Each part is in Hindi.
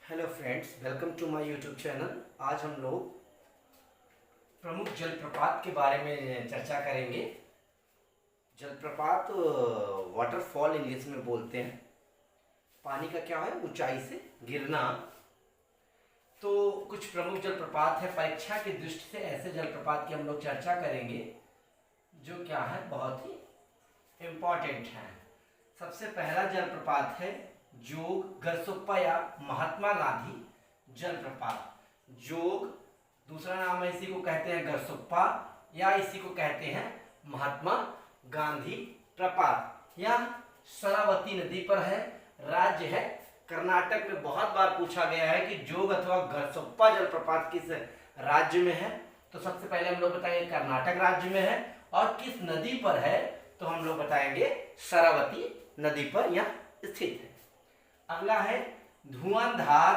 Hello friends, welcome to my YouTube channel. आज हम लोग प्रमुख जलप्रपात के बारे में चर्चा करेंगे। जलप्रपात वाटरफॉल इंग्लिश में बोलते हैं। पानी का क्या है, ऊंचाई से गिरना। तो कुछ प्रमुख जलप्रपात है। परीक्षा की दृष्टि से ऐसे जलप्रपात की हम लोग चर्चा करेंगे जो क्या है, बहुत ही इम्पोर्टेंट है। सबसे पहला जलप्रपात है जोग गरसोप्पा या महात्मा गांधी जलप्रपात। जोग दूसरा नाम है, इसी को कहते हैं गरसोप्पा या इसी को कहते हैं महात्मा गांधी प्रपात। यह शरावती नदी पर है, राज्य है कर्नाटक में। बहुत बार पूछा गया है कि जोग अथवा गरसोप्पा जलप्रपात किस राज्य में है, तो सबसे पहले हम लोग बताएंगे कर्नाटक राज्य में है। और किस नदी पर है, तो हम लोग बताएंगे शरावती नदी पर यह स्थित है। अगला है धुआंधार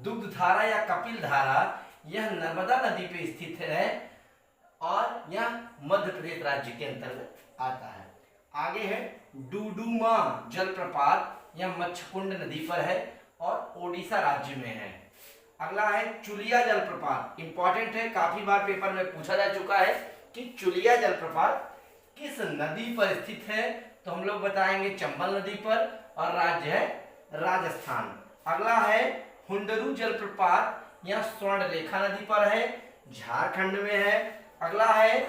दुग्धधारा या कपिल धारा। यह नर्मदा नदी पे स्थित है और यह मध्य प्रदेश राज्य के अंतर्गत आता है। आगे है डुडुमा जलप्रपात। यह मच्छकुंड नदी पर है और ओडिशा राज्य में है। अगला है चुलिया जलप्रपात। इंपॉर्टेंट है, काफी बार पेपर में पूछा जा चुका है कि चुलिया जलप्रपात किस नदी पर स्थित है, तो हम लोग बताएंगे चंबल नदी पर और राज्य है राजस्थान। अगला है हुंडरू जलप्रपात। यह स्वर्ण रेखा नदी पर है, झारखंड में है। अगला है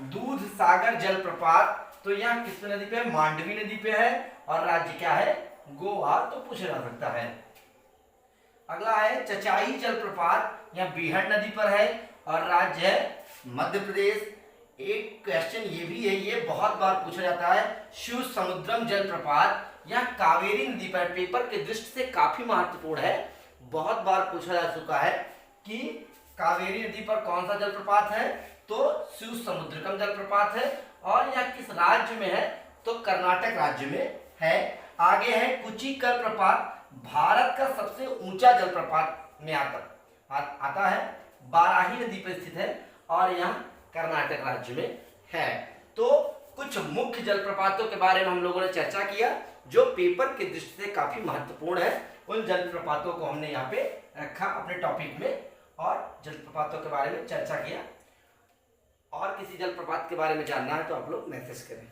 दूध सागर जलप्रपात। तो यह किस नदी पे है, मांडवी नदी पे है और राज्य क्या है, गोवा। तो पूछा जा सकता है। अगला है चचाई जलप्रपात। यह बीहड़ नदी पर है और राज्य है मध्य प्रदेश। एक क्वेश्चन ये भी है, ये बहुत बार पूछा जाता है, शिव समुद्रम जलप्रपात। यह कावेरी नदी पर, पेपर के दृष्टि से काफी महत्वपूर्ण है। बहुत बार पूछा जा चुका है कि कावेरी नदी पर कौन सा जलप्रपात है, तो शिव समुद्रकम जलप्रपात है। और यह किस राज्य में है, तो कर्नाटक राज्य में है। आगे है कुची जलप्रपात। भारत का सबसे ऊंचा जलप्रपात में आता है, बाराही नदी पर स्थित है और यह कर्नाटक राज्य में है। तो कुछ मुख्य जलप्रपातों के बारे में हम लोगों ने चर्चा किया जो पेपर की दृष्टि से काफी महत्वपूर्ण है। उन जलप्रपातों को हमने यहाँ पे रखा अपने टॉपिक में और जलप्रपातों के बारे में चर्चा किया। और किसी जलप्रपात के बारे में जानना है तो आप लोग मैसेज करें।